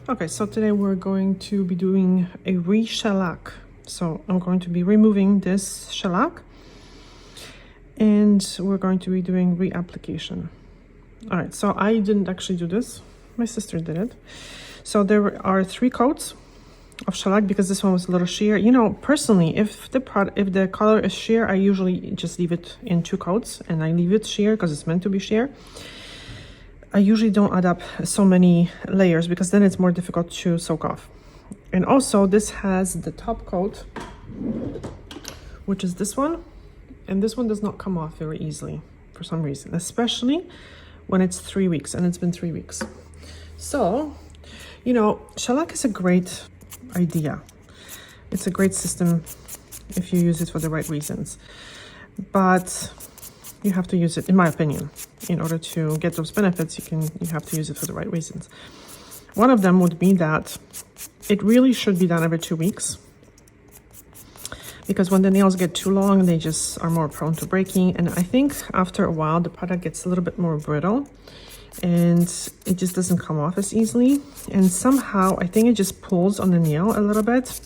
Okay, so today we're going to be doing a re-shellac. So I'm going to be removing this shellac and we're going to be doing reapplication. All right, so I didn't actually do this. My sister did it. So there are 3 coats of shellac because this one was a little sheer. You know, personally, if the color is sheer, I usually just leave it in 2 coats and I leave it sheer because it's meant to be sheer. I usually don't add up so many layers because then it's more difficult to soak off. And also this has the top coat, which is this one. And this one does not come off very easily for some reason, especially when it's 3 weeks, and it's been 3 weeks. So, you know, shellac is a great idea. It's a great system if you use it for the right reasons. But you have to use it, in my opinion, in order to get those benefits. You have to use it for the right reasons. One of them would be that it really should be done every 2 weeks, because when the nails get too long, they just are more prone to breaking. And I think after a while, the product gets a little bit more brittle and it just doesn't come off as easily. And somehow I think it just pulls on the nail a little bit.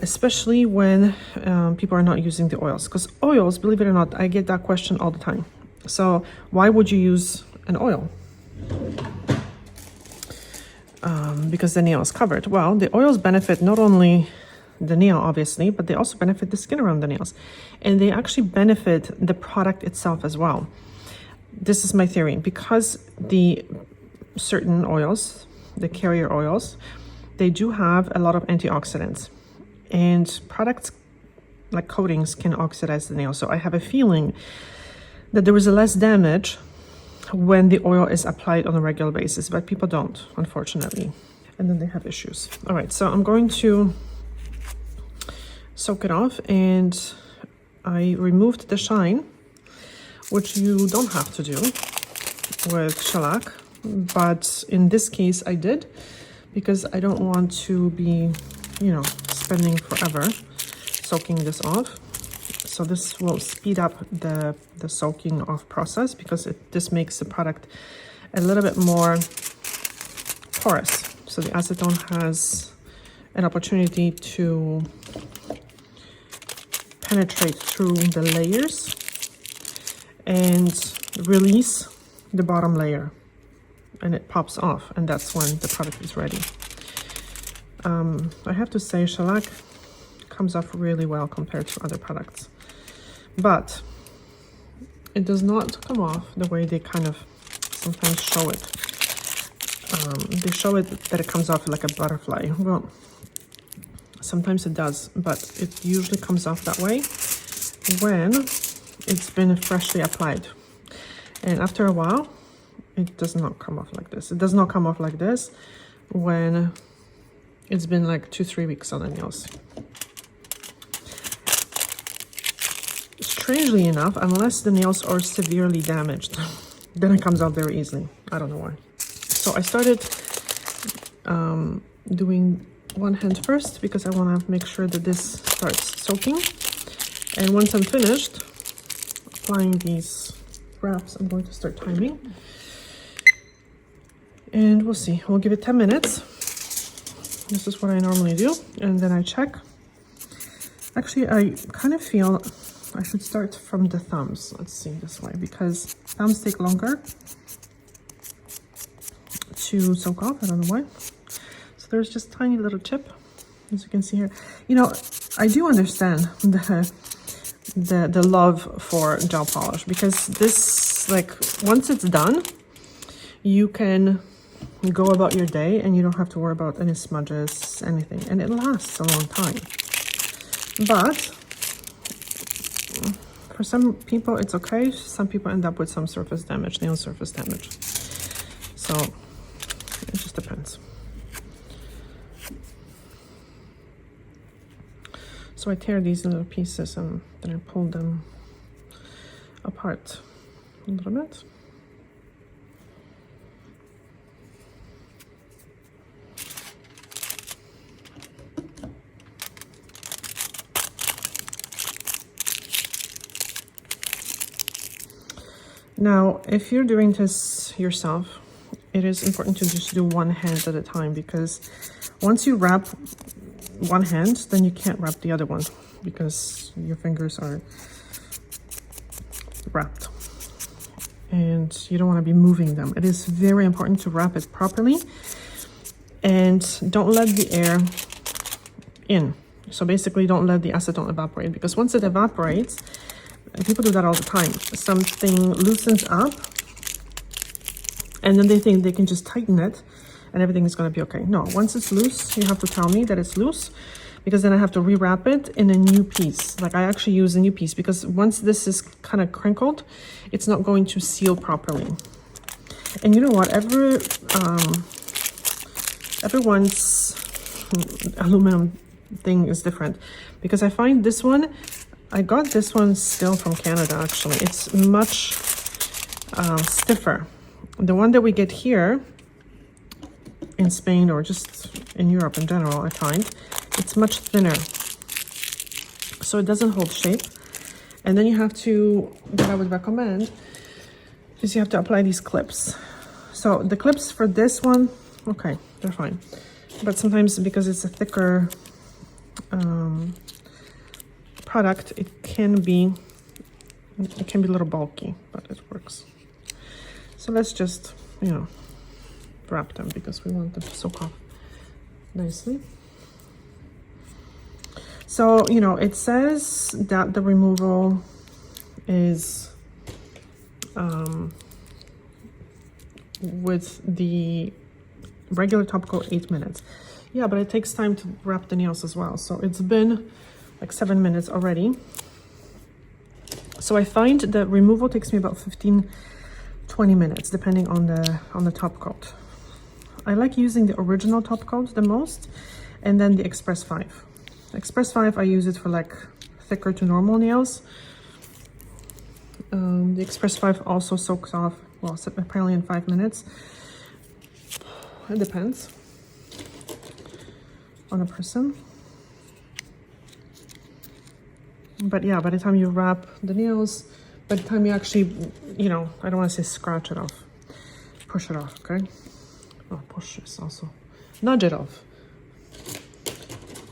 Especially when people are not using the oils, because oils, believe it or not, I get that question all the time. So why would you use an oil? Because the nail is covered. Well, the oils benefit not only the nail, obviously, but they also benefit the skin around the nails, and they actually benefit the product itself as well. This is my theory, because the certain oils, the carrier oils, they do have a lot of antioxidants. And products like coatings can oxidize the nail. So I have a feeling that there is less damage when the oil is applied on a regular basis, but people don't, unfortunately. And then they have issues. All right, so I'm going to soak it off, and I removed the shine, which you don't have to do with shellac. But in this case, I did, because I don't want to be, you know, spending forever soaking this off. So this will speed up the soaking off process, because this makes the product a little bit more porous. So the acetone has an opportunity to penetrate through the layers and release the bottom layer, and it pops off, and that's when the product is ready. I have to say, shellac comes off really well compared to other products, but it does not come off the way they kind of sometimes show it. They show it that it comes off like a butterfly. Well, sometimes it does, but it usually comes off that way when it's been freshly applied. And after a while, it does not come off like this. It does not come off like this when it's been like 2-3 weeks on the nails. Strangely enough, unless the nails are severely damaged, then it comes out very easily. I don't know why. So I started doing one hand first, because I want to make sure that this starts soaking. And once I'm finished applying these wraps, I'm going to start timing. And we'll see. We'll give it 10 minutes. This is what I normally do, and then I check. Actually, I kind of feel I should start from the thumbs. Let's see, this way, because thumbs take longer to soak off. I don't know why. So there's just tiny little chip, as you can see here. You know, I do understand the love for gel polish, because this, like, once it's done, you can go about your day and you don't have to worry about any smudges, anything, and it lasts a long time. But for some people it's okay. Some people end up with some surface damage, nail surface damage. So it just depends. So I tear these little pieces and then I pull them apart a little bit. Now, if you're doing this yourself, it is important to just do one hand at a time, because once you wrap one hand, then you can't wrap the other one because your fingers are wrapped and you don't want to be moving them. It is very important to wrap it properly and don't let the air in. So basically don't let the acetone evaporate, because once it evaporates, and people do that all the time, something loosens up and then they think they can just tighten it and everything is going to be okay. No, once it's loose, you have to tell me that it's loose, because then I have to rewrap it in a new piece. Like I actually use a new piece, because once this is kind of crinkled, it's not going to seal properly. And you know what? Everyone's aluminum thing is different, because I find this one, I got this one still from Canada actually. It's much stiffer. The one that we get here in Spain, or just in Europe in general, I find it's much thinner, so it doesn't hold shape. And then you have to, what I would recommend is you have to apply these clips. So the clips for this one, okay, they're fine, but sometimes because it's a thicker product, it can be a little bulky, but it works. So let's just, you know, wrap them, because we want them to soak off nicely. So, you know, it says that the removal is with the regular top coat 8 minutes. Yeah, but it takes time to wrap the nails as well. So it's been like 7 minutes already. So I find that removal takes me about 15-20 minutes, depending on the top coat. I like using the original top coat the most, and then the Express 5. Express 5, I use it for like thicker to normal nails. The Express 5 also soaks off, well, apparently in 5 minutes. It depends on a person. But yeah, by the time you wrap the nails, by the time you actually, you know, I don't want to say scratch it off, push it off, okay? Oh, push is also, nudge it off.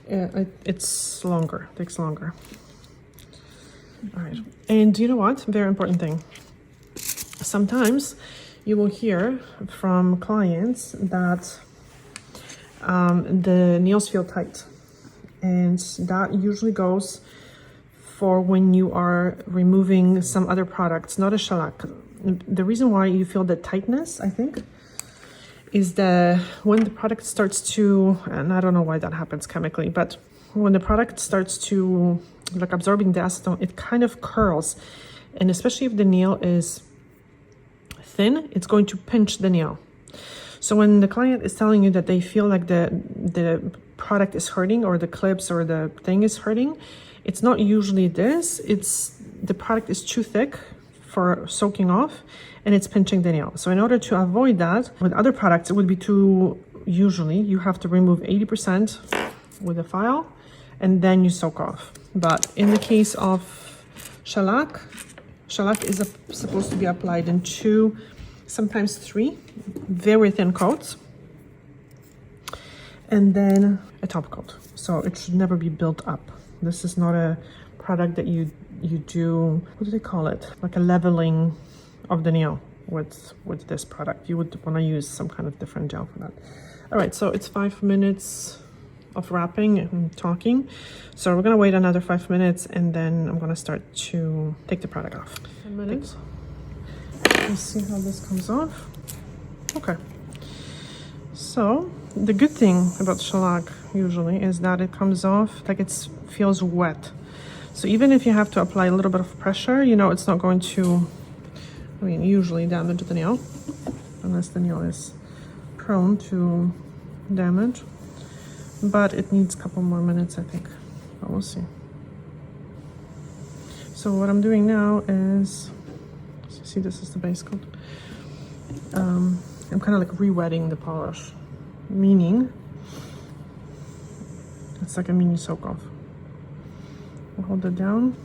It's longer, takes longer. All right, and you know what? Very important thing. Sometimes you will hear from clients that the nails feel tight, and that usually goes for when you are removing some other products, not a shellac. The reason why you feel the tightness, I think, is that when the product starts to, and I don't know why that happens chemically, but when the product starts to, like, absorbing the acetone, it kind of curls. And especially if the nail is thin, it's going to pinch the nail. So when the client is telling you that they feel like the product is hurting, or the clips or the thing is hurting, it's not usually this. It's the product is too thick for soaking off, and it's pinching the nail. So in order to avoid that, with other products, it would be too, usually you have to remove 80% with a file, and then you soak off. But in the case of shellac, shellac is supposed to be applied in 2, sometimes 3 very thin coats, and then a top coat. So it should never be built up. This is not a product that you do, what do they call it? Like a leveling of the nail with this product. You would want to use some kind of different gel for that. All right, so it's 5 minutes of wrapping and talking. So we're gonna wait another 5 minutes, and then I'm gonna start to take the product off. 10 minutes. Let's see how this comes off. Okay. So the good thing about shellac usually is that it comes off like it feels wet. So even if you have to apply a little bit of pressure, you know, it's not going to, I mean, usually damage the nail, unless the nail is prone to damage. But it needs a couple more minutes, I think. But we'll see. So what I'm doing now is, see, this is the base coat. I'm kind of like re-wetting the polish, meaning it's like a mini soak off. I'll hold it down.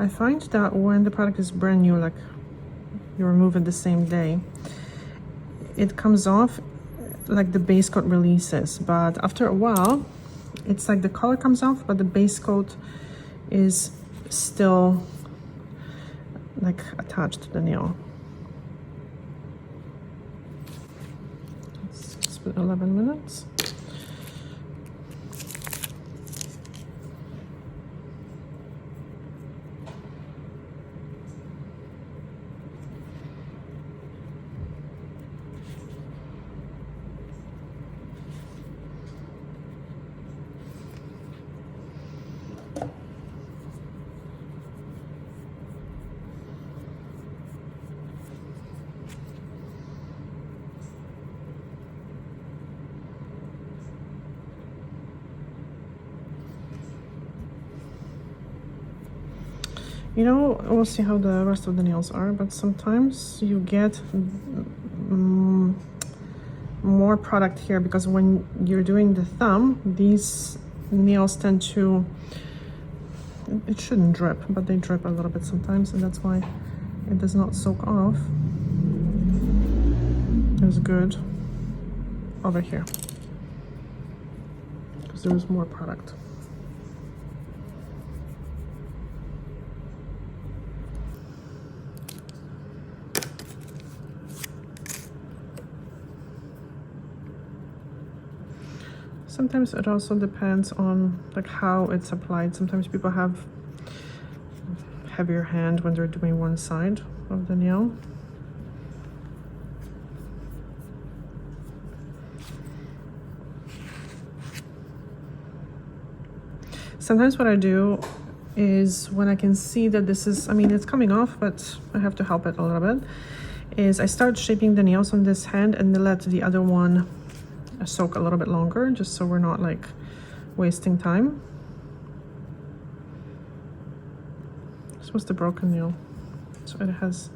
I find that when the product is brand new, like you remove it the same day, it comes off like the base coat releases, but after a while it's like the color comes off but the base coat is still like attached to the nail. It's been 11 minutes. You know, we'll see how the rest of the nails are, but sometimes you get more product here because when you're doing the thumb, these nails tend to, it shouldn't drip, but they drip a little bit sometimes, and that's why it does not soak off as good over here because there was more product. Sometimes it also depends on like how it's applied. Sometimes people have heavier hand when they're doing one side of the nail. Sometimes what I do is when I can see that this is, I mean, it's coming off, but I have to help it a little bit, is I start shaping the nails on this hand and then let the other one soak a little bit longer, just so we're not like wasting time. This was the broken nail, so it has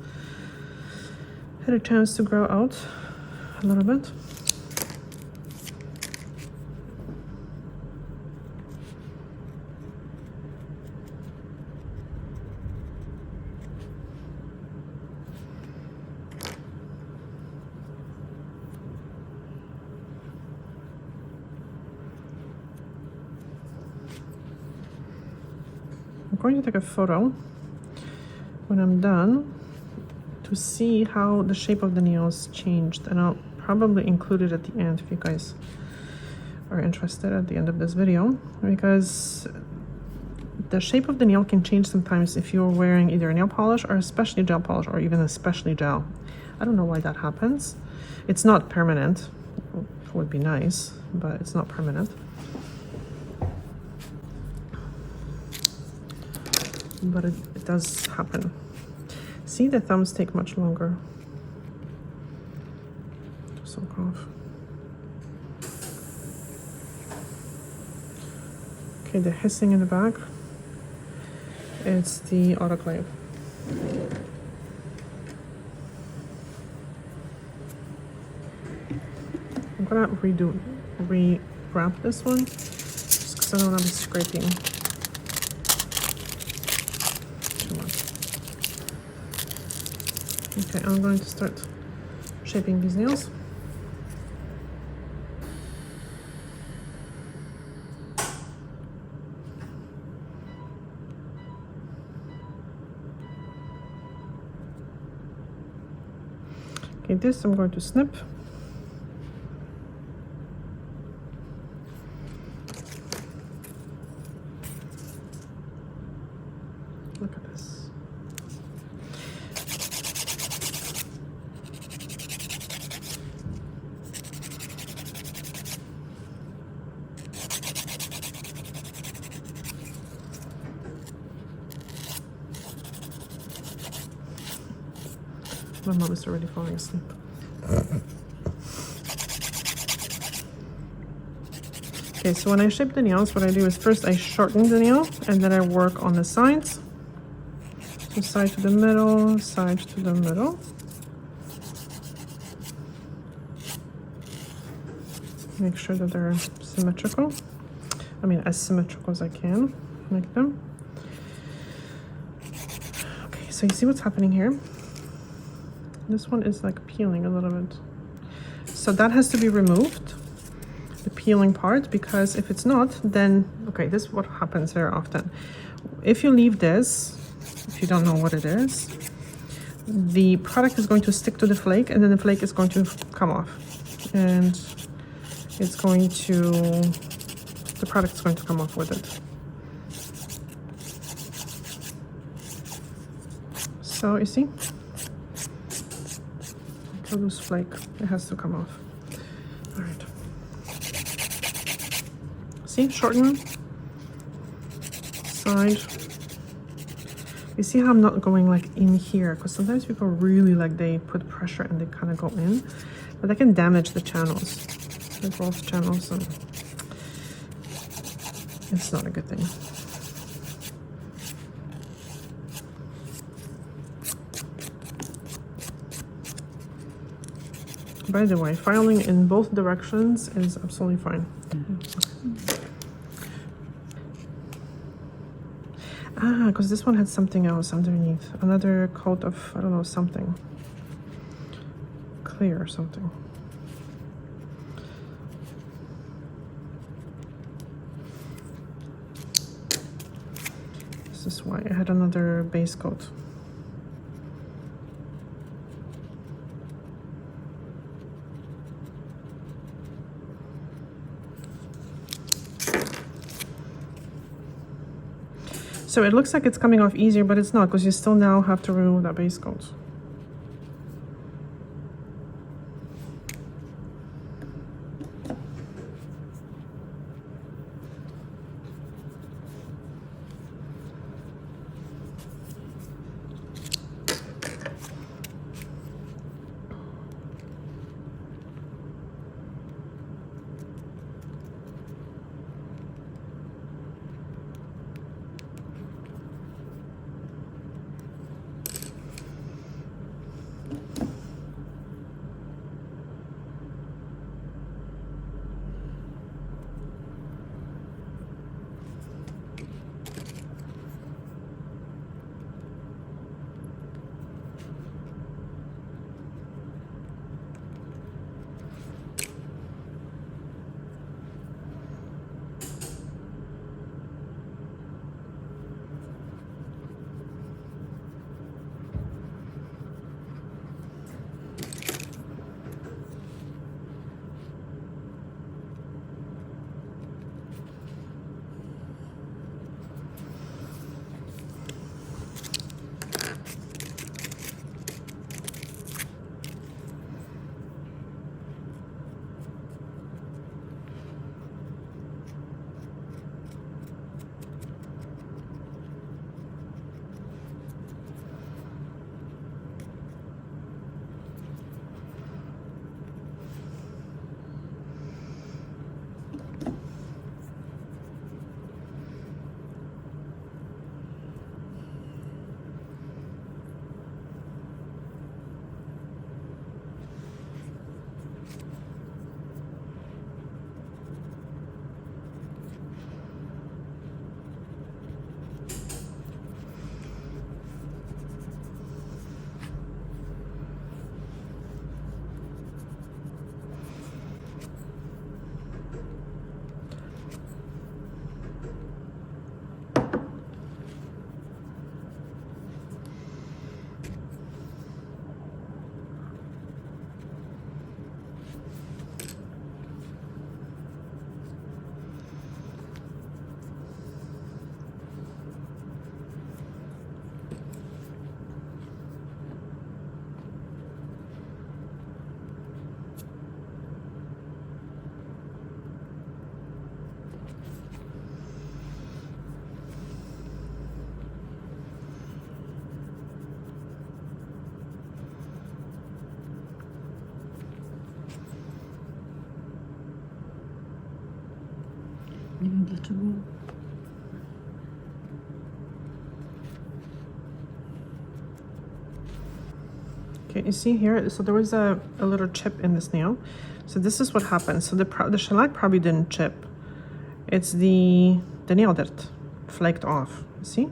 had a chance to grow out a little bit. I'm going to take a photo when I'm done to see how the shape of the nails changed, and I'll probably include it at the end if you guys are interested at the end of this video, because the shape of the nail can change sometimes if you're wearing either a nail polish or especially gel polish, or even especially gel. I don't know why that happens. It's not permanent. It would be nice, but it's not permanent. But it does happen. See, the thumbs take much longer to soak off. Okay, the hissing in the back, it's the autoclave. I'm gonna re-wrap this one just because I don't want to be scraping. Okay, I'm going to start shaping these nails. Okay, this I'm going to snip. Look at this. My mom is already falling asleep. Okay, so when I shape the nails, what I do is first I shorten the nail and then I work on the sides. So side to the middle, side to the middle. Make sure that they're symmetrical. I mean, as symmetrical as I can make them. so you see what's happening here? This one is like peeling a little bit. So that has to be removed, the peeling part, because if it's not, then, okay, this is what happens very often. If you leave this, if you don't know what it is, the product is going to stick to the flake, and then the flake is going to come off. And it's going to, the product is going to come off with it. So you see, it's a loose flake, it has to come off. All right. See, shorten, side. You see how I'm not going like in here, because sometimes people really like, they put pressure and they kind of go in, but that can damage the channels, the growth channels, and it's not a good thing. By the way, filing in both directions is absolutely fine. Ah, because this one had something else underneath. Another coat of, I don't know, something. Clear or something. This is why I had another base coat. So it looks like it's coming off easier, but it's not, because you still now have to remove that base coat. Nie wiem dlaczego. Okay, you see here, so there was a little chip in this nail. So this is what happens. So the shellac probably didn't chip. It's the nail that flaked off. See?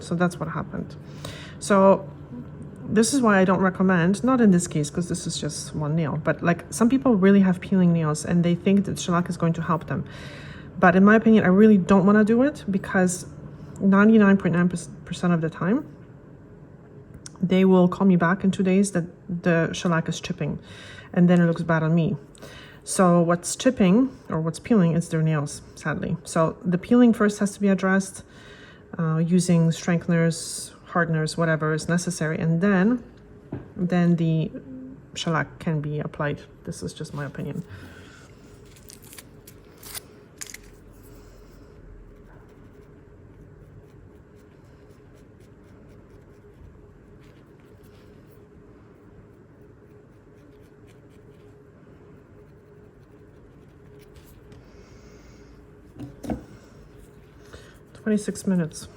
So that's what happened. So this is why I don't recommend, not in this case, because this is just one nail, but like some people really have peeling nails and they think that shellac is going to help them. But in my opinion, I really don't want to do it because 99.9% of the time, they will call me back in 2 days that the shellac is chipping, and then it looks bad on me. So what's chipping or what's peeling is their nails, sadly. So the peeling first has to be addressed using strengtheners, hardeners, whatever is necessary, and then the shellac can be applied. This is just my opinion. "26 minutes.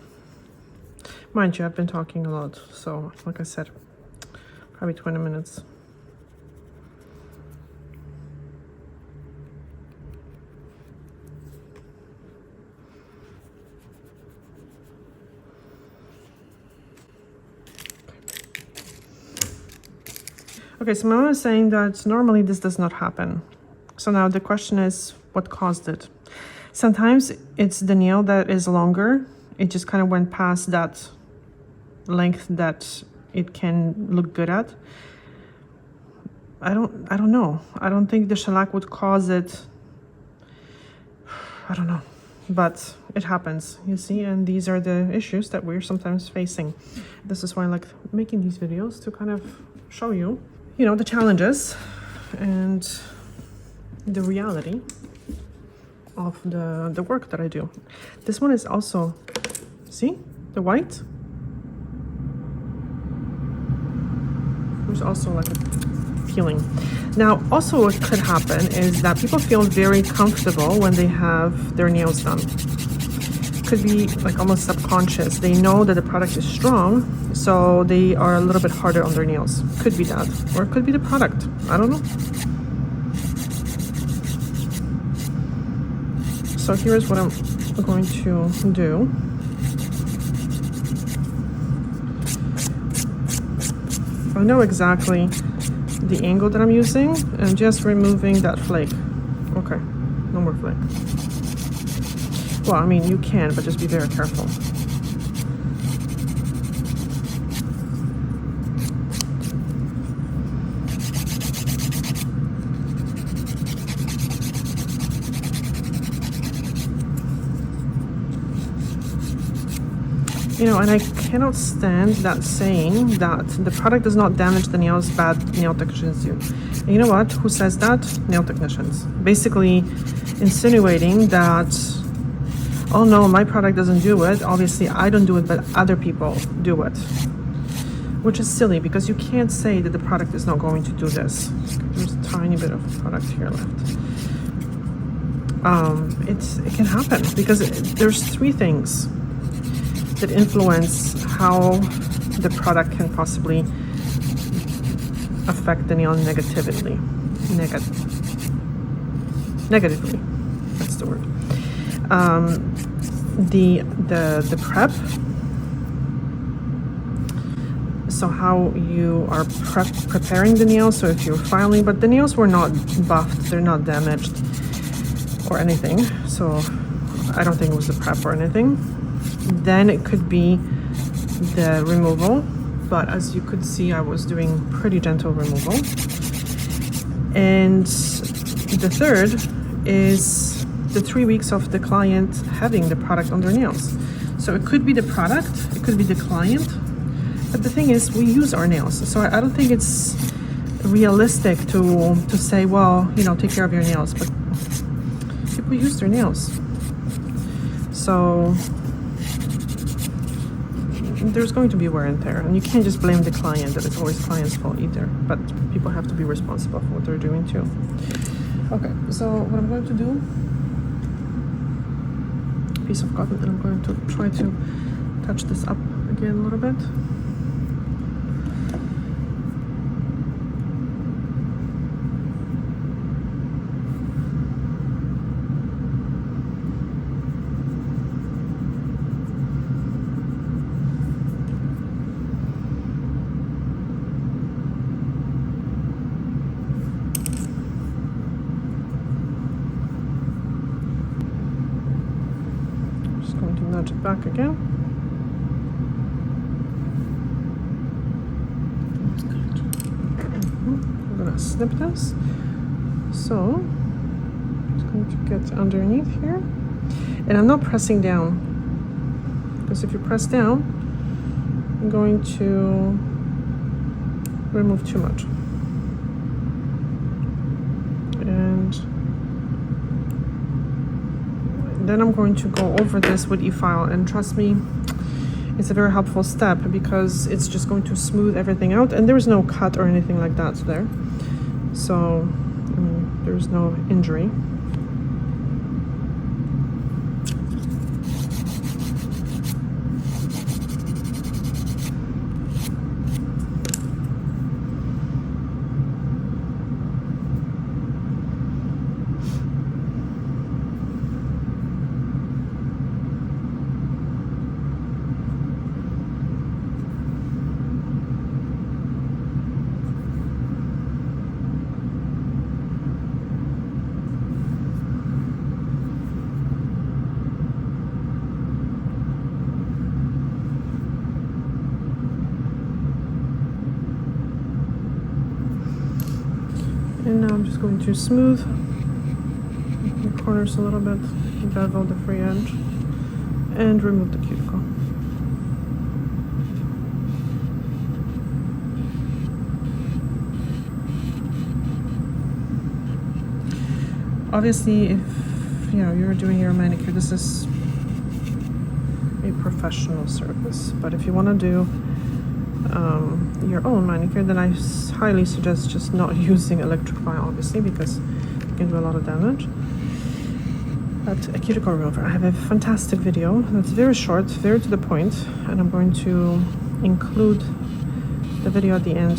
Mind you, I've been talking a lot, so like I said, probably 20 minutes. Okay, so my mom is saying that normally this does not happen. So now the question is, what caused it? Sometimes it's the nail that is longer. It just kind of went past that length that it can look good at. I don't know. I don't think the shellac would cause it. I don't know, but it happens, you see, and these are the issues that we're sometimes facing. This is why I like making these videos, to kind of show you, you know, the challenges and the reality of the work that I do. This one is also, see the white? There's also like a peeling. Now also what could happen is that people feel very comfortable when they have their nails done. Could be like almost subconscious. They know that the product is strong, so they are a little bit harder on their nails. Could be that, or it could be the product. I don't know. So here's what I'm going to do. I know exactly the angle that I'm using, and just removing that flake. Okay, no more flake. Well, I mean, you can, but just be very careful. You know, and I cannot stand that saying that the product does not damage the nails, bad nail technicians do. And you know what? Who says that? Nail technicians. Basically insinuating that, oh no, my product doesn't do it. Obviously, I don't do it, but other people do it. Which is silly, because you can't say that the product is not going to do this. There's a tiny bit of product here left. It can happen, because there's three things that influence how the product can possibly affect the nail negatively. Negatively, that's the word. The prep. So how you are preparing the nails. So if you're filing, but the nails were not buffed, they're not damaged or anything. So I don't think it was the prep or anything. Then it could be the removal, but as you could see, I was doing pretty gentle removal. And the third is the 3 weeks of the client having the product on their nails. So it could be the product, it could be the client, but the thing is, we use our nails. So I don't think it's realistic to say, well, you know, take care of your nails, but people use their nails. So there's going to be wear and tear, and you can't just blame the client that it's always client's fault either, but people have to be responsible for what they're doing too. Okay, so what I'm going to do, piece of cotton, and I'm going to try to touch this up again a little bit. massage it back again. We're gonna snip this. So I'm just going to get underneath here, and I'm not pressing down, because if you press down, I'm going to remove too much. And then I'm going to go over this with e-file, and trust me, it's a very helpful step because it's just going to smooth everything out, and there's no cut or anything like that there. So, I mean, there's no injury. And now I'm just going to smooth the corners a little bit, bevel the free edge, and remove the cuticle. Obviously, if you're doing your manicure, this is a professional service. But if you want to do your own manicure, then I highly suggest just not using electric file, obviously, because you can do a lot of damage. But a cuticle remover, I have a fantastic video that's very short, very to the point, and I'm going to include the video at the end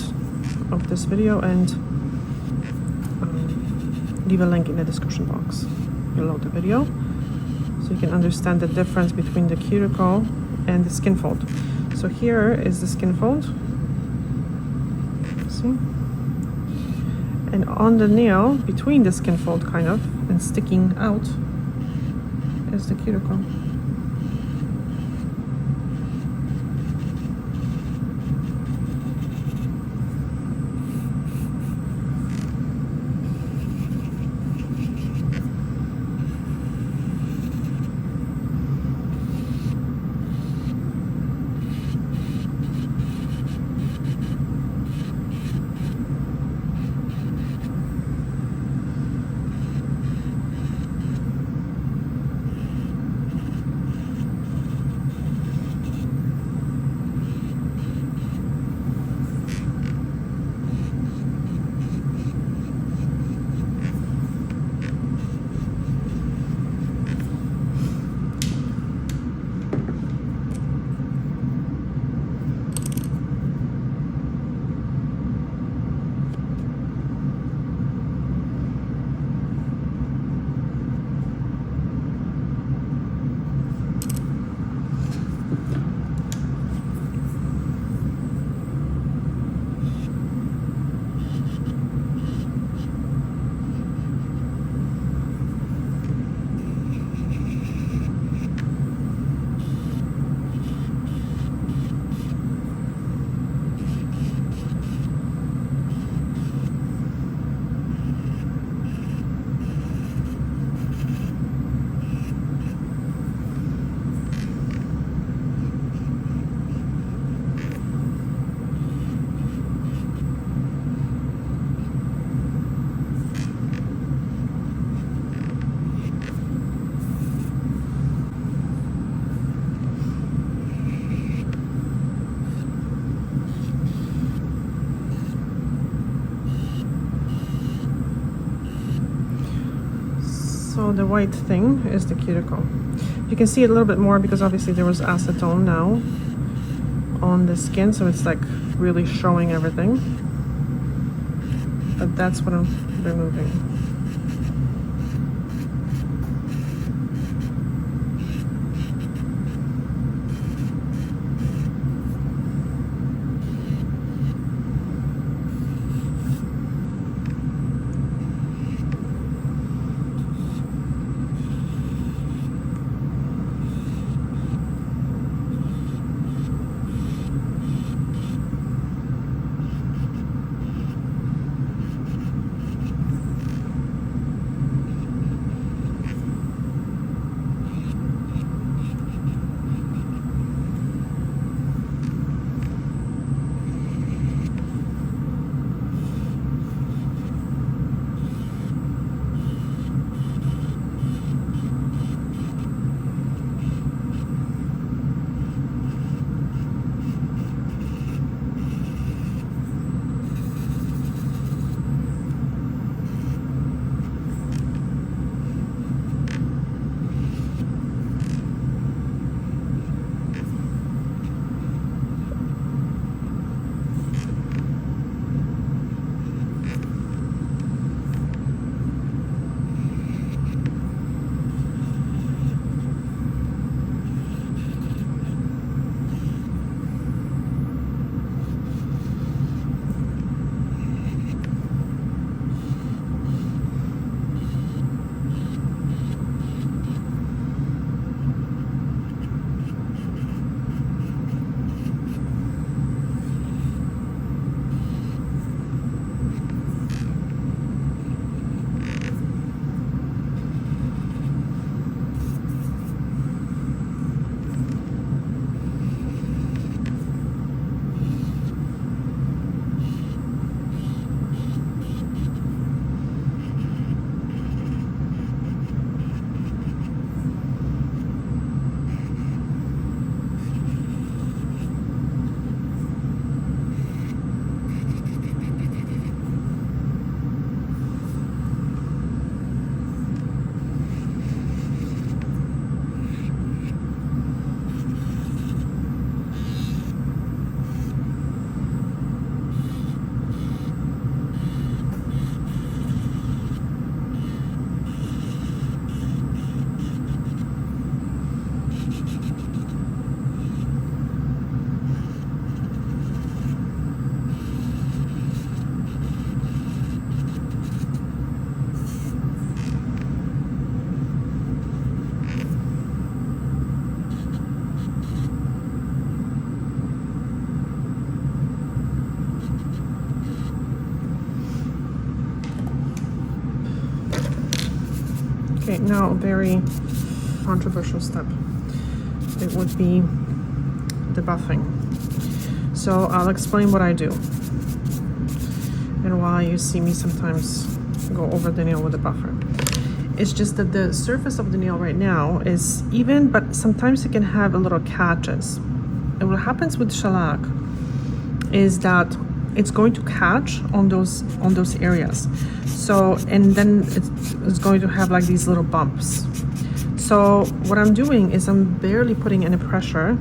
of this video and leave a link in the description box below the video, so you can understand the difference between the cuticle and the skin fold. So here is the skin fold, see? And on the nail, between the skin fold kind of, and sticking out, is the cuticle. So the white thing is the cuticle. You can see it a little bit more because obviously there was acetone now on the skin, so it's like really showing everything. But that's what I'm removing. Okay, now a very controversial step. It would be the buffing. So I'll explain what I do and why you see me sometimes go over the nail with a buffer. It's just that the surface of the nail right now is even, but sometimes it can have a little catches. And what happens with shellac is that it's going to catch on those areas. So, and then it's going to have like these little bumps. So what I'm doing is I'm barely putting any pressure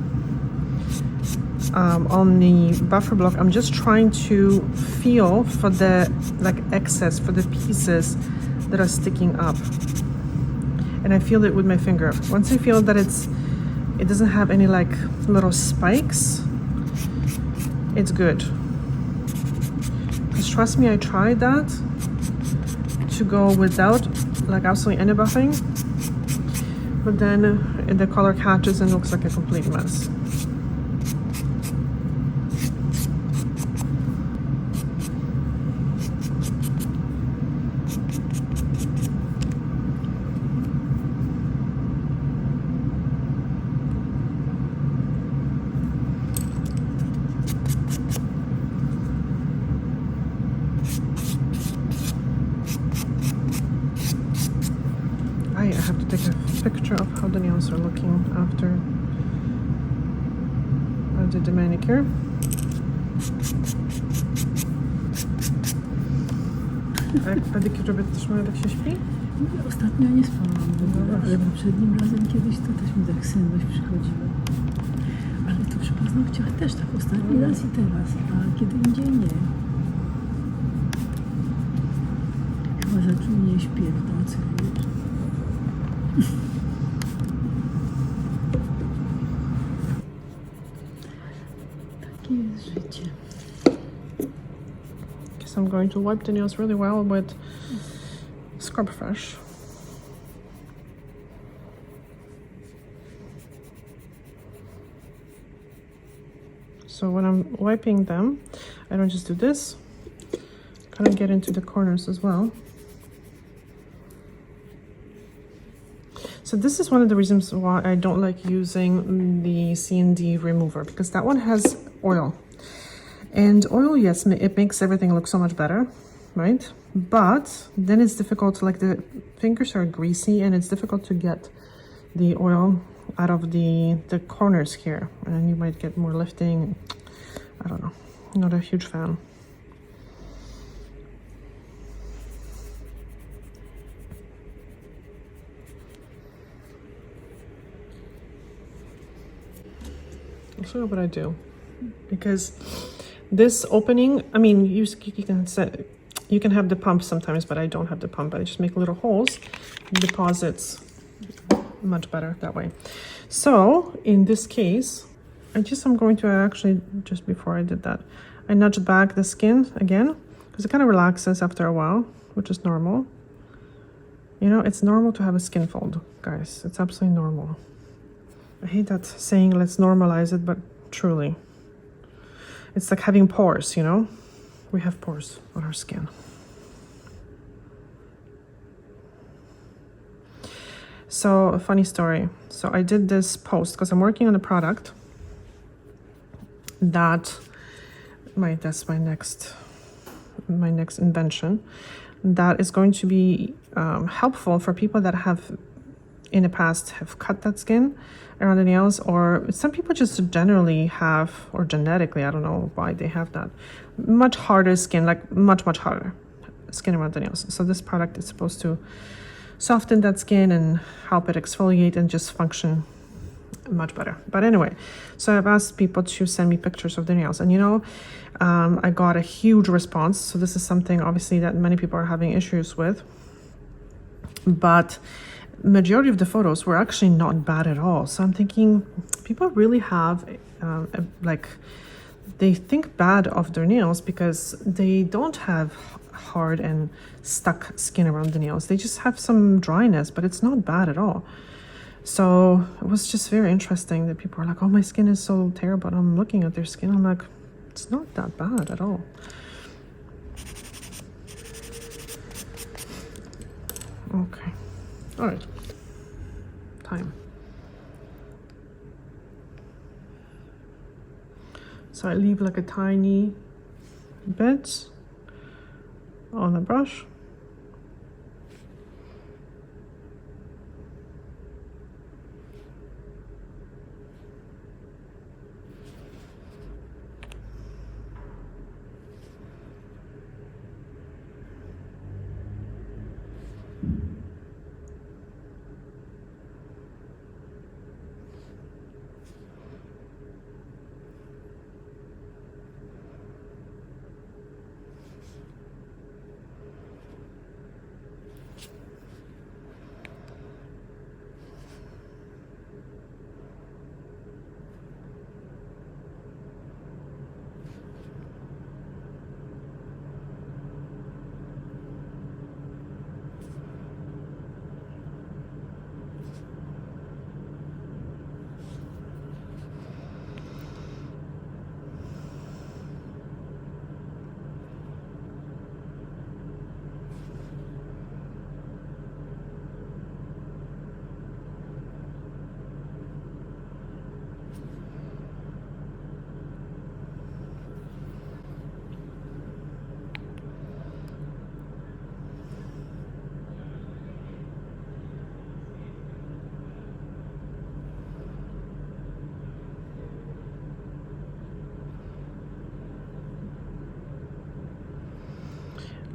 on the buffer block. I'm just trying to feel for the like excess, for the pieces that are sticking up. And I feel it with my finger. Once I feel that it doesn't have any like little spikes, it's good. Because trust me, I tried that to go without like absolutely any buffing, but then the color catches and looks like a complete mess. I have to take a picture of how the nails are looking after I did the manicure. A jak pedikur robię też moje tak się śpi? Ostatnio nie spałam w ogóle, ale poprzednim razem kiedyś to też mi tak senność przychodziła. Ale to przy paznokciach też tak ostatni raz i teraz, a kiedy indziej nie. Chyba za czujnie śpię w nocy. Takie jest życie. So I'm going to wipe the nails really well with Scrub Fresh. So when I'm wiping them, I don't just do this, kind of get into the corners as well. So this is one of the reasons why I don't like using the CND remover, because that one has oil. And oil, yes, it makes everything look so much better, right? But then it's difficult to, like, the fingers are greasy and it's difficult to get the oil out of the corners here. And you might get more lifting. I don't know, not a huge fan. I'll show you what I do, because this opening, I mean, you can set, you can have the pump sometimes, but I don't have the pump. I just make little holes, deposits much better that way. So in this case, I'm going to actually, just before I did that, I nudged back the skin again, because it kind of relaxes after a while, which is normal. You know, it's normal to have a skin fold, guys. It's absolutely normal. I hate that saying, let's normalize it, but truly. It's like having pores, you know? We have pores on our skin. So, a funny story. So I did this post because I'm working on a product that that's my next invention that is going to be helpful for people that have in the past have cut that skin around the nails, or some people just generally have, or genetically, I don't know why they have that, much harder skin, like much harder skin around the nails. So this product is supposed to soften that skin and help it exfoliate and just function much better. But anyway, so I've asked people to send me pictures of their nails, and you know, I got a huge response. So this is something obviously that many people are having issues with, but majority of the photos were actually not bad at all. So I'm thinking people really have like, they think bad of their nails because they don't have hard and stuck skin around the nails. They just have some dryness, but it's not bad at all. So it was just very interesting that people were like, oh, my skin is so terrible. And I'm looking at their skin, I'm like, it's not that bad at all. Okay. All right, time. So I leave like a tiny bit on the brush.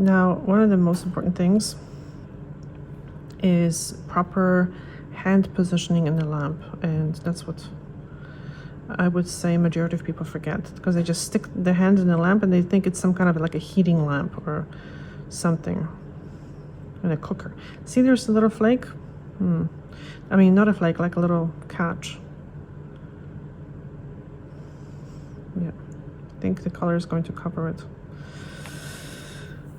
Now, one of the most important things is proper hand positioning in the lamp, and that's what I would say majority of people forget, because they just stick their hand in the lamp and they think it's some kind of like a heating lamp or something, in a cooker. See, there's a little flake. I mean, not a flake, like a little catch. Yeah, I think the color is going to cover it.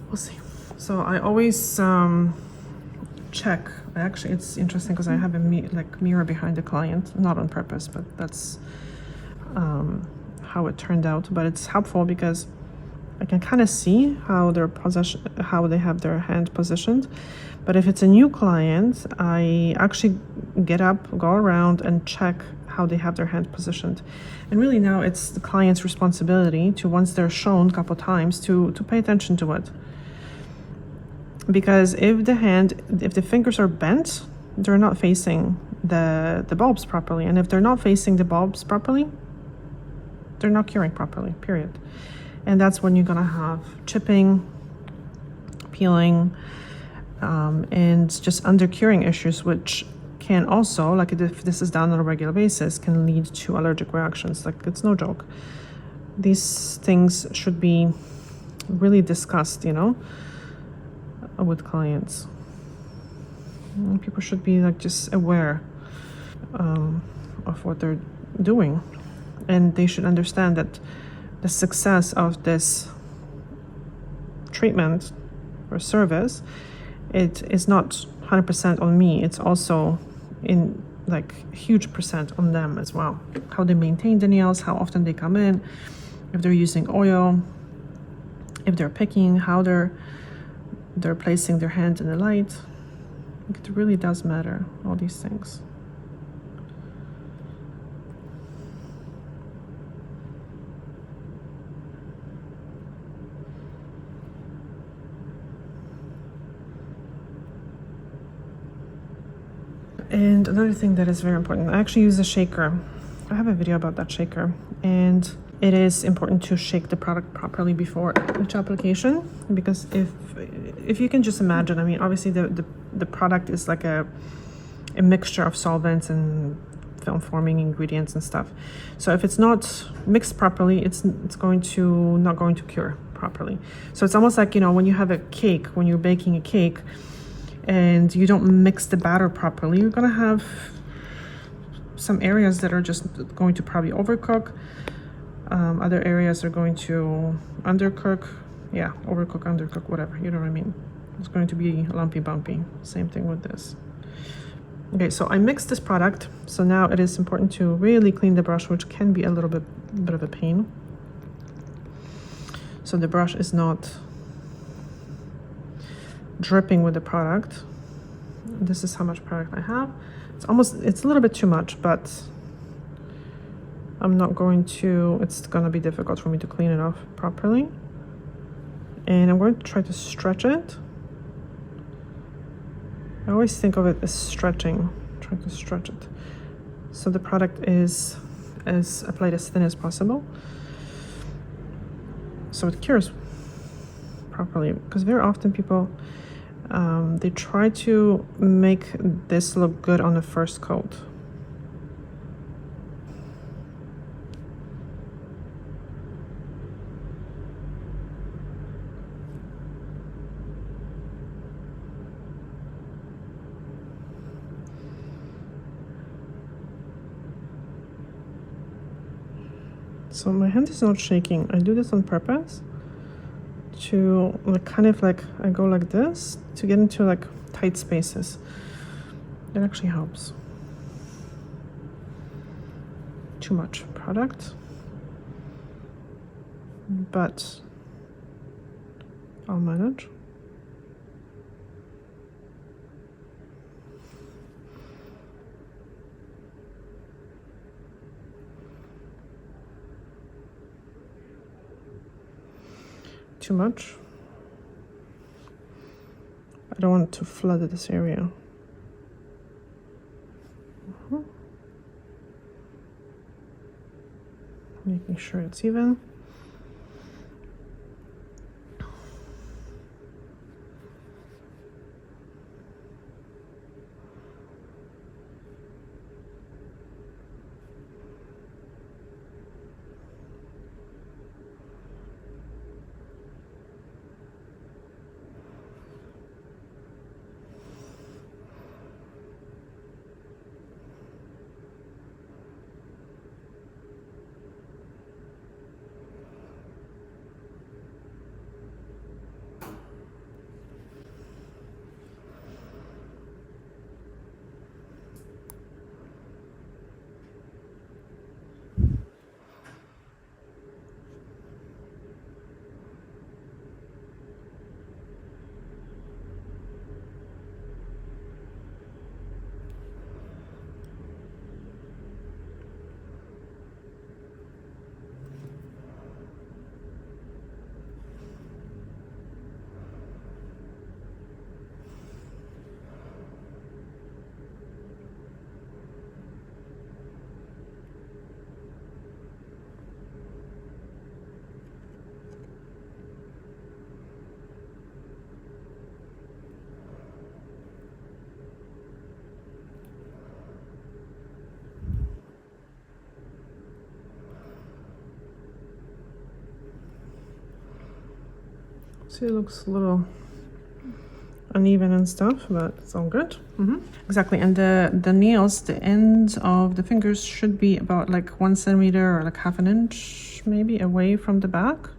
We'll see. So I always check. Actually, it's interesting because I have a mirror behind the client, not on purpose, but that's how it turned out. But it's helpful because I can kind of see how how they have their hand positioned. But if it's a new client, I actually get up, go around, and check how they have their hand positioned. And really now it's the client's responsibility to, once they're shown a couple times, to pay attention to it. Because if the fingers are bent, they're not facing the bulbs properly. And if they're not facing the bulbs properly, they're not curing properly, period. And that's when you're gonna have chipping, peeling, and just under-curing issues, which can also, like if this is done on a regular basis, can lead to allergic reactions. Like, it's no joke. These things should be really discussed, with clients. And people should be like just aware of what they're doing, and they should understand that the success of this treatment or service, it is not 100% on me. It's also in like huge percent on them as well. How they maintain the nails, how often they come in, if they're using oil, if they're picking, how they're placing their hand in the light. It really does matter, all these things. And another thing that is very important, I actually use a shaker. I have a video about that shaker, and it is important to shake the product properly before each application, because if you can just imagine, I mean, obviously the product is like a mixture of solvents and film forming ingredients and stuff. So if it's not mixed properly, it's not going to cure properly. So it's almost like, when you have a cake, when you're baking a cake and you don't mix the batter properly, you're gonna have some areas that are just going to probably overcook. Other areas are going to undercook. Yeah, overcook, undercook, whatever, you know what I mean. It's going to be lumpy, bumpy. Same thing with this. Okay, so I mixed this product. So now it is important to really clean the brush, which can be a little bit of a pain. So the brush is not dripping with the product. this is how much product I have. It's a little bit too much, but I'm not going to, it's gonna be difficult for me to clean it off properly. And I'm going to try to stretch it. I always think of it as stretching, try to stretch it. So the product is applied as thin as possible. So it cures properly, because very often people, they try to make this look good on the first coat. So my hand is not shaking. I do this on purpose to like kind of like I go like this to get into like tight spaces. It actually helps. Too much product, but I'll manage. Too much. I don't want to flood this area. Making sure it's even. See, it looks a little uneven and stuff, but it's all good. Exactly, and the nails, the ends of the fingers should be about like 1 centimeter or like half an inch maybe away from the back.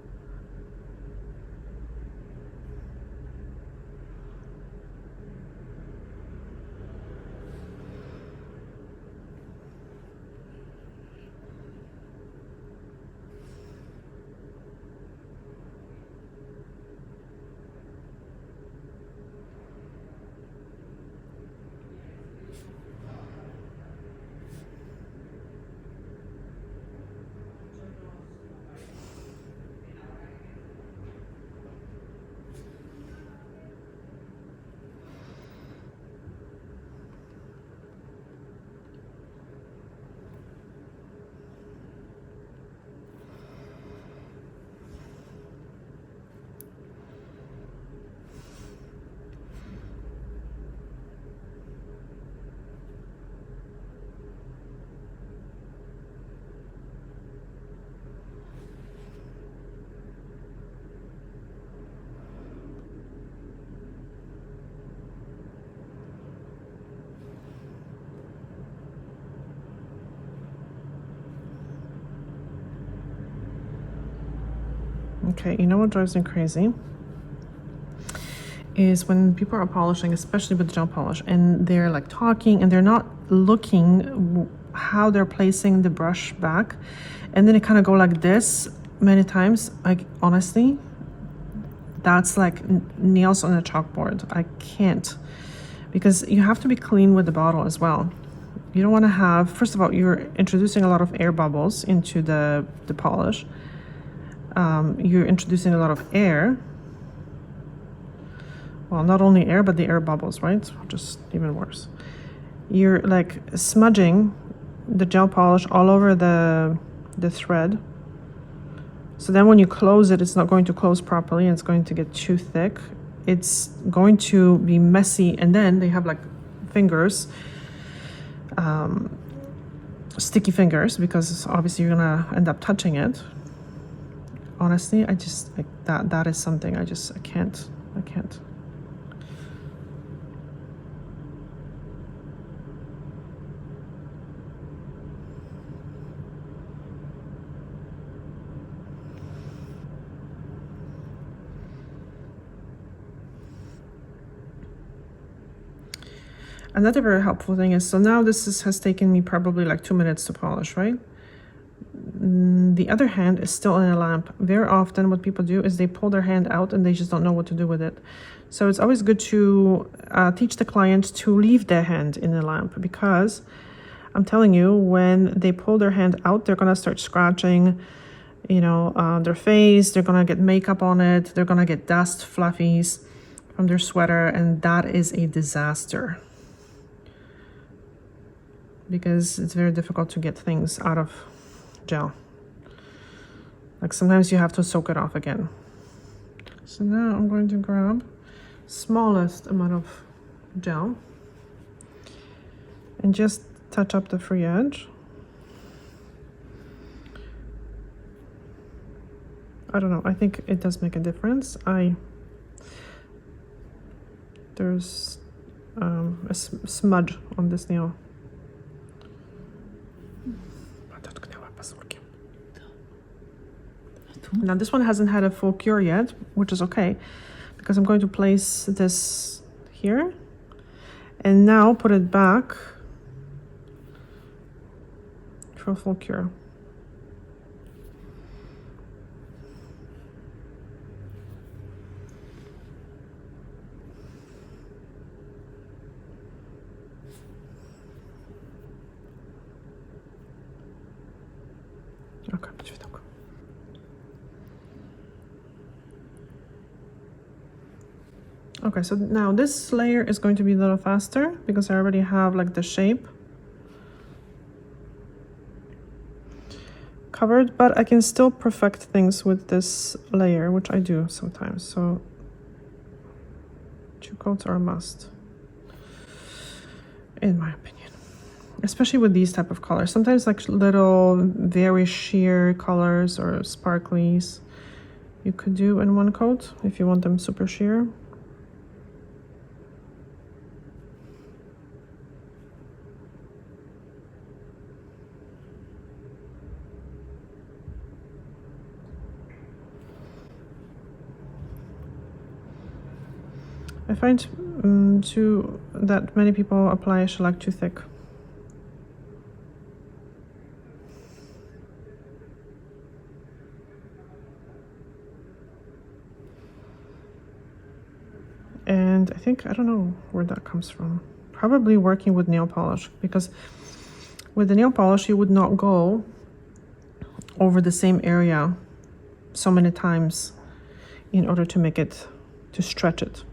Okay, you know what drives me crazy is when people are polishing, especially with gel polish, and they're like talking and they're not looking how they're placing the brush back, and then it kind of go like this many times. Like honestly, that's like nails on a chalkboard. I can't because you have to be clean with the bottle as well. You don't want to have, first of all, you're introducing a lot of air bubbles into the polish. You're introducing a lot of air. Well, not only air, but the air bubbles, right? Just even worse. You're like smudging the gel polish all over the thread. So then when you close it, it's not going to close properly and it's going to get too thick. It's going to be messy, and then they have like fingers, sticky fingers, because obviously you're gonna end up touching it. Honestly, I just like that is something I can't. Another very helpful thing is, so now this has taken me probably like 2 minutes to polish, right? The other hand is still in a lamp. Very often what people do is they pull their hand out and they just don't know what to do with it. So it's always good to teach the client to leave their hand in the lamp, because I'm telling you, when they pull their hand out, they're gonna start scratching, their face, they're gonna get makeup on it, they're gonna get dust fluffies from their sweater, and that is a disaster. Because it's very difficult to get things out of gel. Like sometimes you have to soak it off again. So now I'm going to grab smallest amount of gel and just touch up the free edge. I don't know, I think it does make a difference. There's a smudge on this nail. Now this one hasn't had a full cure yet, which is okay, because I'm going to place this here and now put it back for a full cure. Okay, so now this layer is going to be a little faster because I already have like the shape covered, but I can still perfect things with this layer, which I do sometimes. So 2 coats are a must, in my opinion, especially with these type of colors. Sometimes like little very sheer colors or sparklies you could do in 1 coat if you want them super sheer. I find that many people apply shellac too thick. And I think, I don't know where that comes from. Probably working with nail polish, because with the nail polish you would not go over the same area so many times in order to make it, to stretch it.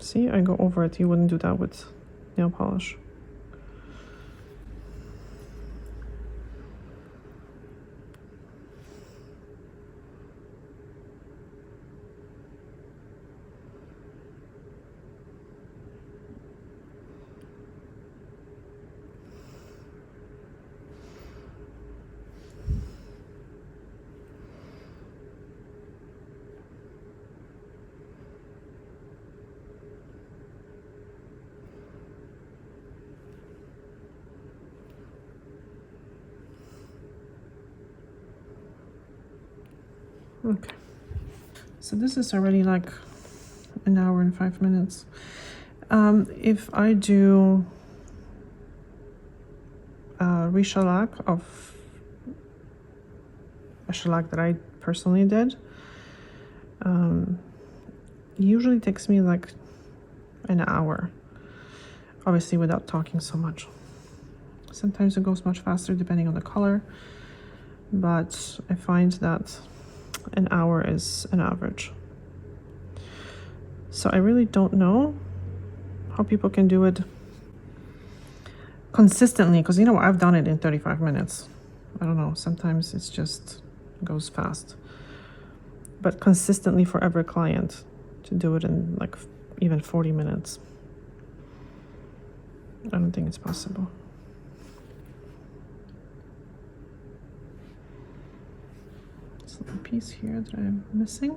See, I go over it. You wouldn't do that with nail polish. Okay, so this is already like 1 hour and 5 minutes. If I do re-shellac of a shellac that I personally did, usually takes me like an hour, obviously without talking so much. Sometimes it goes much faster depending on the color, but I find that an hour is an average. So I really don't know how people can do it consistently, because I've done it in 35 minutes. I don't know, sometimes it's just goes fast. But consistently for every client to do it in like even 40 minutes, I don't think it's possible. This little piece here that I'm missing.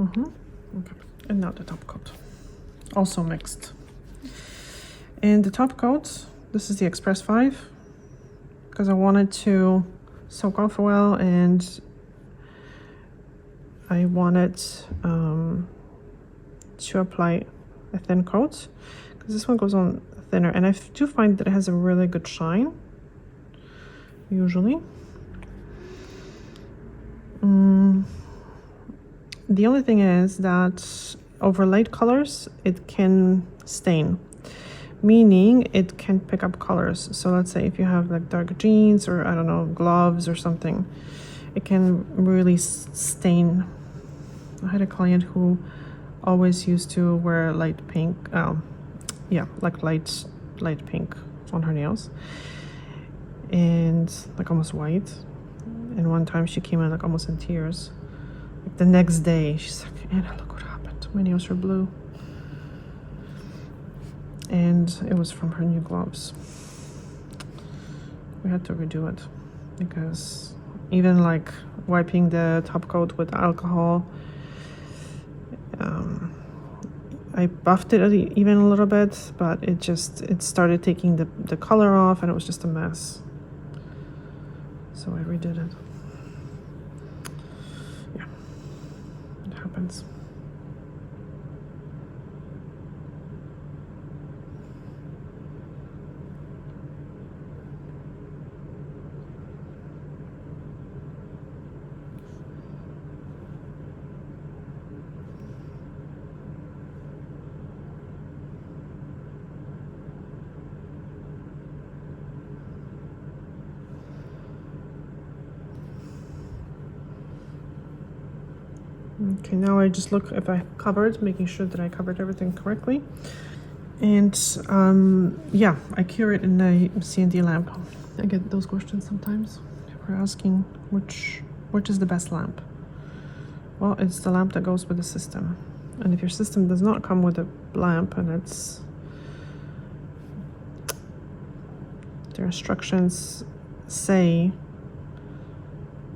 Okay, and now the top coat, also mixed. And the top coat, this is the Express 5, because I wanted to soak off well, and I wanted to apply a thin coat, because this one goes on thinner, and I do find that it has a really good shine, usually. The only thing is that over light colors, it can stain, meaning it can pick up colors. So let's say if you have like dark jeans or I don't know, gloves or something, it can really stain. I had a client who always used to wear light pink, like light pink on her nails, and like almost white. And one time she came in like almost in tears. Like the next day, she's like, Anna, look what happened. My nails were blue. And it was from her new gloves. We had to redo it because even like wiping the top coat with alcohol, I buffed it even a little bit, but it started taking the color off, and it was just a mess. So I redid it. Yeah, it happens. Okay, now I just look if I covered, making sure that I covered everything correctly. And yeah, I cure it in a CND lamp. I get those questions sometimes. People are asking which is the best lamp. Well, it's the lamp that goes with the system. And if your system does not come with a lamp, and their instructions say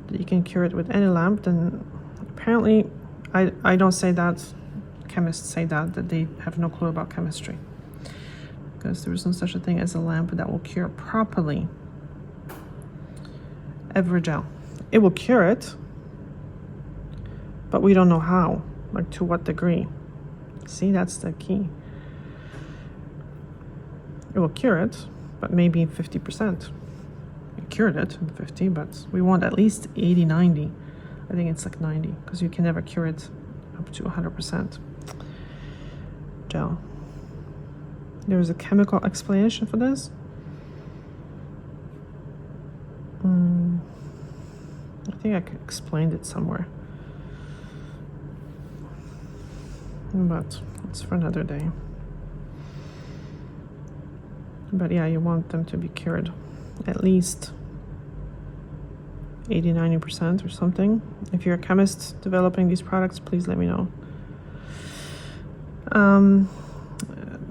that you can cure it with any lamp, then apparently I don't say that. Chemists say that they have no clue about chemistry, because there is no such a thing as a lamp that will cure properly every gel. It will cure it, but we don't know how, like to what degree. See, that's the key. It will cure it, but maybe 50%. It cured it in 50, but we want at least 80, 90. I think it's like 90, because you can never cure it up to 100% gel. There's a chemical explanation for this. I think I explained it somewhere, but it's for another day. But yeah, you want them to be cured at least 80-90% or something. If you're a chemist developing these products, please let me know.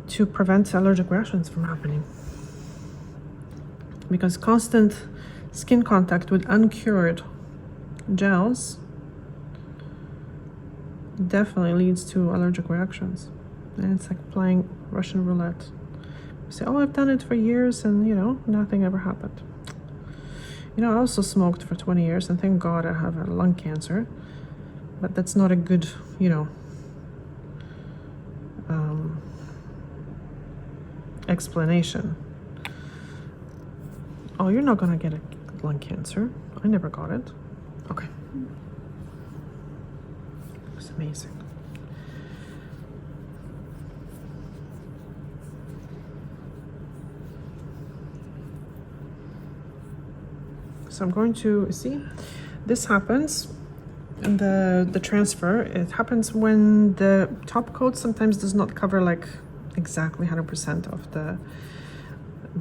To prevent allergic reactions from happening, because constant skin contact with uncured gels definitely leads to allergic reactions. And it's like playing Russian roulette. You say, oh, I've done it for years and, you know, nothing ever happened. You know, I also smoked for 20 years and thank God I have lung cancer. But that's not a good, you know, explanation. Oh, you're not gonna get a lung cancer. I never got it. Okay. It's amazing. So I'm going to see, this happens in the transfer. It happens when the top coat sometimes does not cover like exactly 100% of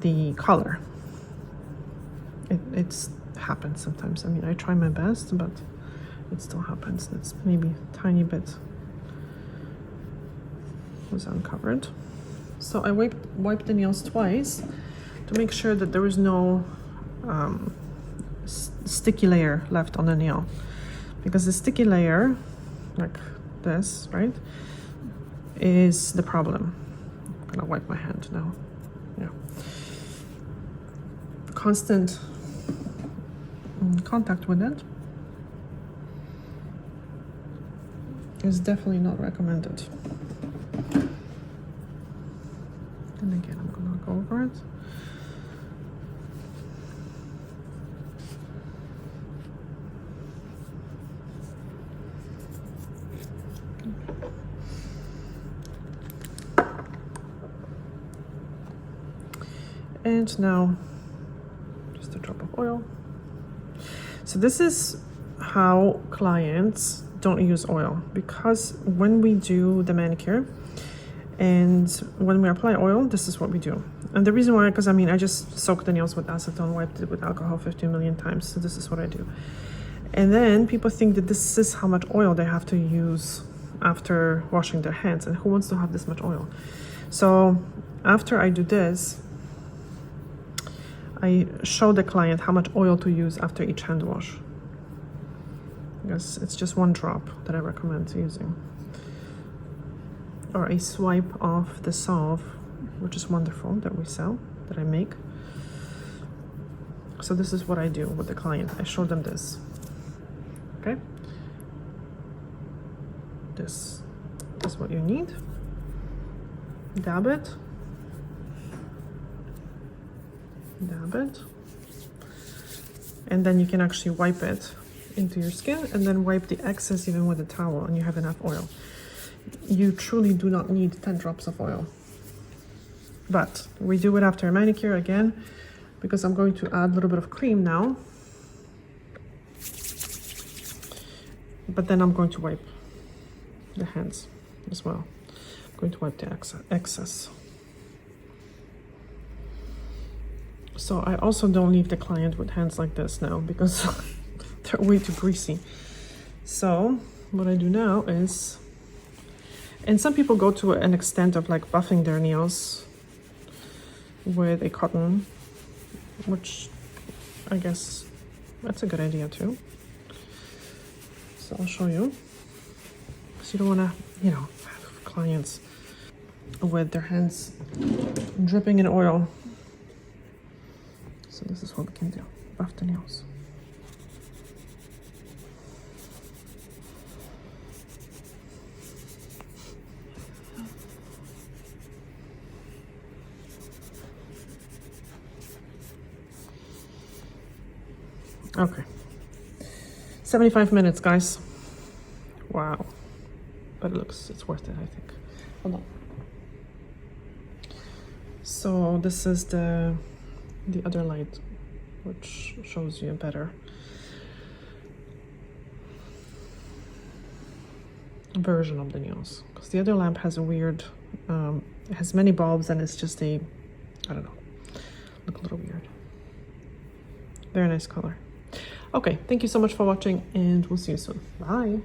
the color. It's happens sometimes. I mean, I try my best, but it still happens. It's maybe a tiny bit was uncovered. So I wiped the nails twice to make sure that there is no sticky layer left on the nail, because the sticky layer, like this, right, is the problem. I'm gonna wipe my hand now. Yeah. Constant contact with it is definitely not recommended. And again, I'm gonna go over it. And now just a drop of oil. So this is how clients don't use oil, because when we do the manicure and when we apply oil, this is what we do. And the reason why, because I mean, I just soaked the nails with acetone, wiped it with alcohol 15 million times. So this is what I do. And then people think that this is how much oil they have to use after washing their hands. And who wants to have this much oil? So after I do this, I show the client how much oil to use after each hand wash. Because it's just one drop that I recommend using. Or a swipe of the salve, which is wonderful, that we sell, that I make. So this is what I do with the client. I show them this. Okay? This is what you need. Dab it. Dab it. And then you can actually wipe it into your skin and then wipe the excess even with a towel, and you have enough oil. You truly do not need 10 drops of oil. But we do it after a manicure again, because I'm going to add a little bit of cream now. But then I'm going to wipe the hands as well. I'm going to wipe the excess. So I also don't leave the client with hands like this now, because they're way too greasy. So what I do now is, and some people go to an extent of like buffing their nails with a cotton, which I guess that's a good idea too. So I'll show you. So you don't want to, you know, have clients with their hands dripping in oil. So this is what we can do. Buff the nails. Okay. 75 minutes, guys. Wow. But it's worth it, I think. Hold on. So this is the other light, which shows you better version of the nails, because the other lamp has a weird, it has many bulbs and it's just I don't know, look a little weird. Very nice color. Okay, thank you so much for watching and we'll see you soon. Bye.